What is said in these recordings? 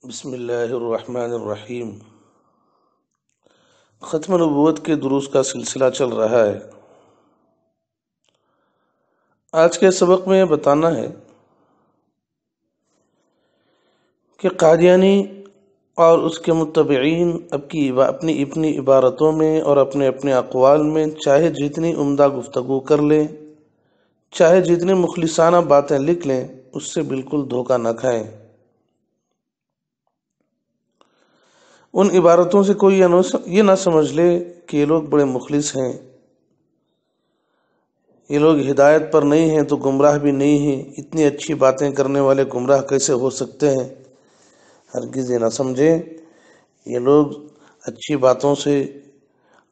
بسم اللہ الرحمن الرحیم۔ ختم نبوت کے دروس کا سلسلہ چل رہا ہے۔ آج کے سبق میں بتانا ہے کہ قادیانی اور اس کے متبعین اپنی عبارتوں میں اور اپنے اقوال میں چاہے جتنی عمدہ گفتگو کر لیں، چاہے جتنی مخلصانہ باتیں لکھ لیں، اس سے بالکل دھوکہ نہ کھائیں۔ ان عبارتوں سے کوئی یہ نہ سمجھ لے کہ یہ لوگ بڑے مخلص ہیں، یہ لوگ ہدایت پر نہیں ہیں تو گمراہ بھی نہیں ہیں، اتنی اچھی باتیں کرنے والے گمراہ کیسے ہو سکتے ہیں۔ ہرگز یہ نہ سمجھیں، یہ لوگ اچھی باتوں سے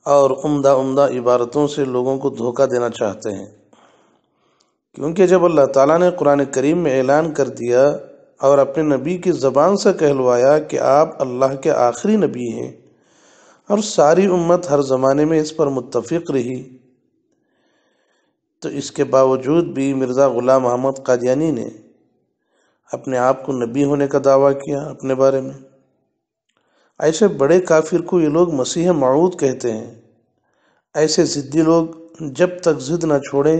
اور عمدہ عبارتوں سے لوگوں کو دھوکہ دینا چاہتے ہیں، کیونکہ جب اللہ تعالیٰ نے قرآن کریم میں اعلان کر دیا اور اپنے نبی کی زبان سے کہلوایا کہ آپ اللہ کے آخری نبی ہیں، اور ساری امت ہر زمانے میں اس پر متفق رہی، تو اس کے باوجود بھی مرزا غلام احمد قادیانی نے اپنے آپ کو نبی ہونے کا دعویٰ کیا اپنے بارے میں۔ ایسے بڑے کافر کو یہ لوگ مسیح موعود کہتے ہیں۔ ایسے ضدی لوگ جب تک ضد نہ چھوڑیں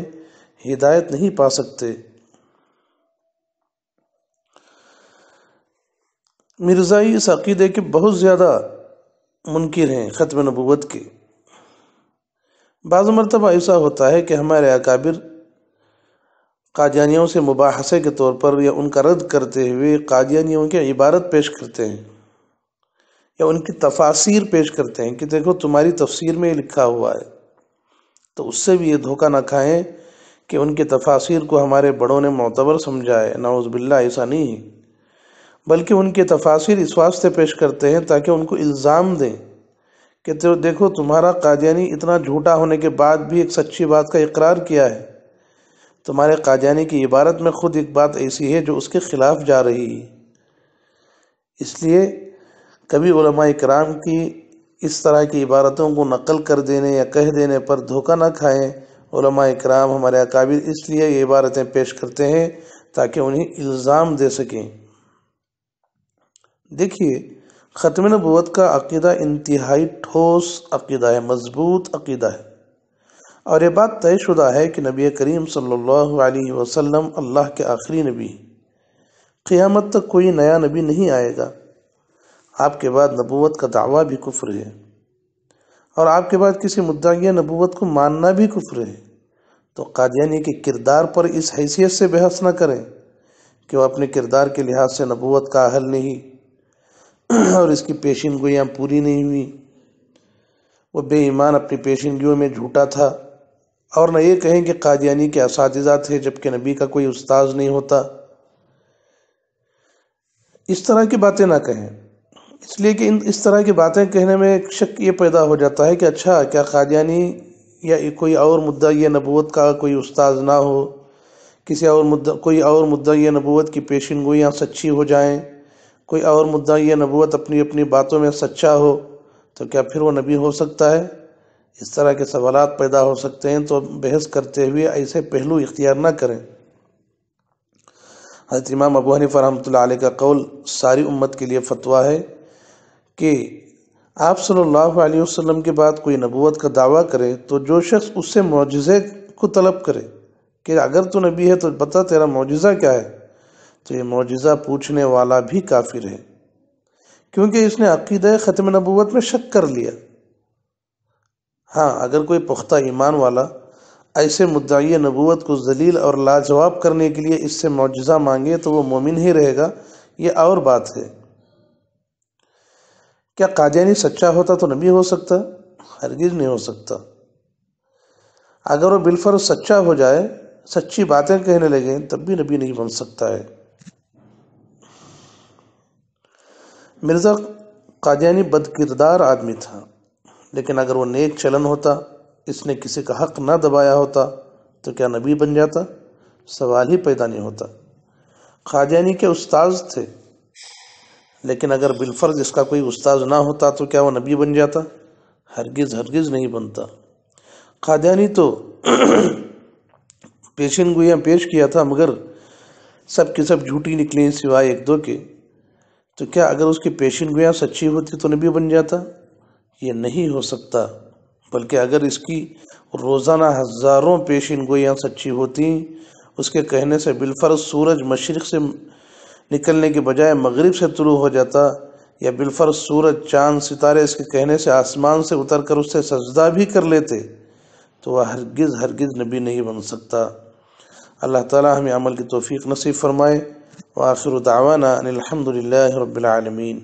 ہدایت نہیں پا سکتے۔ مرزائی اس عقیدے کے بہت زیادہ منکر ہیں، ختم نبوت کے۔ بعض مرتبہ ایسا ہوتا ہے کہ ہمارے اکابر قادیانیوں سے مباحثے کے طور پر یا ان کا رد کرتے ہوئے قادیانیوں کی عبارت پیش کرتے ہیں یا ان کی تفاسیر پیش کرتے ہیں کہ دیکھو تمہاری تفسیر میں یہ لکھا ہوا ہے، تو اس سے بھی یہ دھوکہ نہ کھائیں کہ ان کی تفاسیر کو ہمارے بڑوں نے معتبر سمجھا ہے۔ نعوذ باللہ، ایسا نہیں ہے، بلکہ ان کے تفاسیر اس واسطے پیش کرتے ہیں تاکہ ان کو الزام دیں کہ دیکھو تمہارا قادیانی اتنا جھوٹا ہونے کے بعد بھی ایک سچی بات کا اقرار کیا ہے، تمہارے قادیانی کی عبارت میں خود ایک بات ایسی ہے جو اس کے خلاف جا رہی ہے۔ اس لیے کبھی علماء کرام کی اس طرح کی عبارتوں کو نقل کر دینے یا کہہ دینے پر دھوکہ نہ کھائیں۔ علماء کرام ہمارے اکابر اس لیے یہ عبارتیں پیش کرتے ہیں تاکہ انہیں الزام دے سکیں۔ دیکھیے، ختم نبوت کا عقیدہ انتہائی ٹھوس عقیدہ ہے، مضبوط عقیدہ ہے، اور یہ بات طے شدہ ہے کہ نبی کریم صلی اللہ علیہ وسلم اللہ کے آخری نبی ہیں۔ قیامت تک کوئی نیا نبی نہیں آئے گا۔ آپ کے بعد نبوت کا دعویٰ بھی کفر ہے، اور آپ کے بعد کسی مدعی نبوت کو ماننا بھی کفر ہے۔ تو قادیانی کے کردار پر اس حیثیت سے بحث نہ کریں کہ وہ اپنے کردار کے لحاظ سے نبوت کا اہل نہیں اور اس کی پیشین گوئیاں پوری نہیں ہوئی، وہ بے ایمان اپنی پیشین گوئیوں میں جھوٹا تھا، اور نہ یہ کہیں کہ قادیانی کے اساتذہ تھے جبکہ نبی کا کوئی استاذ نہیں ہوتا۔ اس طرح کی باتیں نہ کہیں، اس لیے کہ اس طرح کی باتیں کہنے میں ایک شک یہ پیدا ہو جاتا ہے کہ اچھا کیا قادیانی یا کوئی اور مدعی نبوت کا کوئی استاذ نہ ہو، کوئی اور مدعی نبوت کی پیشین گوئیاں سچی ہو جائیں، کوئی اور مدعی نبوت اپنی باتوں میں سچا ہو، تو کیا پھر وہ نبی ہو سکتا ہے؟ اس طرح کے سوالات پیدا ہو سکتے ہیں، تو بحث کرتے ہوئے ایسے پہلو اختیار نہ کریں۔ حضرت امام ابو حنیفہ رحمۃ اللہ علیہ کا قول ساری امت کے لیے فتویٰ ہے کہ آپ صلی اللہ علیہ وسلم کے بعد کوئی نبوت کا دعویٰ کرے تو جو شخص اس سے معجزے کو طلب کرے کہ اگر تو نبی ہے تو بتا تیرا معجزہ کیا ہے، تو یہ معجزہ پوچھنے والا بھی کافر ہے، کیونکہ اس نے عقیدہ ختم نبوت میں شک کر لیا۔ ہاں، اگر کوئی پختہ ایمان والا ایسے مدعی نبوت کو ذلیل اور لاجواب کرنے کے لیے اس سے معجزہ مانگے تو وہ مومن ہی رہے گا، یہ اور بات ہے۔ کیا قادیانی سچا ہوتا تو نبی ہو سکتا؟ ہرگز نہیں ہو سکتا۔ اگر وہ بالفرض سچا ہو جائے، سچی باتیں کہنے لگے، تب بھی نبی نہیں بن سکتا ہے۔ مرزا قادیانی بد کردار آدمی تھا، لیکن اگر وہ نیک چلن ہوتا، اس نے کسی کا حق نہ دبایا ہوتا، تو کیا نبی بن جاتا؟ سوال ہی پیدا نہیں ہوتا۔ قادیانی کے استاذ تھے، لیکن اگر بالفرض اس کا کوئی استاذ نہ ہوتا تو کیا وہ نبی بن جاتا؟ ہرگز نہیں بنتا۔ قادیانی تو پیشین گوئیاں پیش کیا تھا، مگر سب کی سب جھوٹی نکلیں سوائے ایک دو کے۔ تو کیا اگر اس کی پیشین گویاں سچی ہوتی تو نبی بن جاتا؟ یہ نہیں ہو سکتا، بلکہ اگر اس کی روزانہ ہزاروں پیشین گویاں سچی ہوتی، اس کے کہنے سے بالفرض سورج مشرق سے نکلنے کے بجائے مغرب سے طلوع ہو جاتا، یا بالفرض سورج چاند ستارے اس کے کہنے سے آسمان سے اتر کر اس سے سجدہ بھی کر لیتے، تو وہ ہرگز نبی نہیں بن سکتا۔ اللہ تعالی ہمیں عمل کی توفیق نصیب فرمائے۔ وآخر دعوانا ان الحمد للہ رب العالمین۔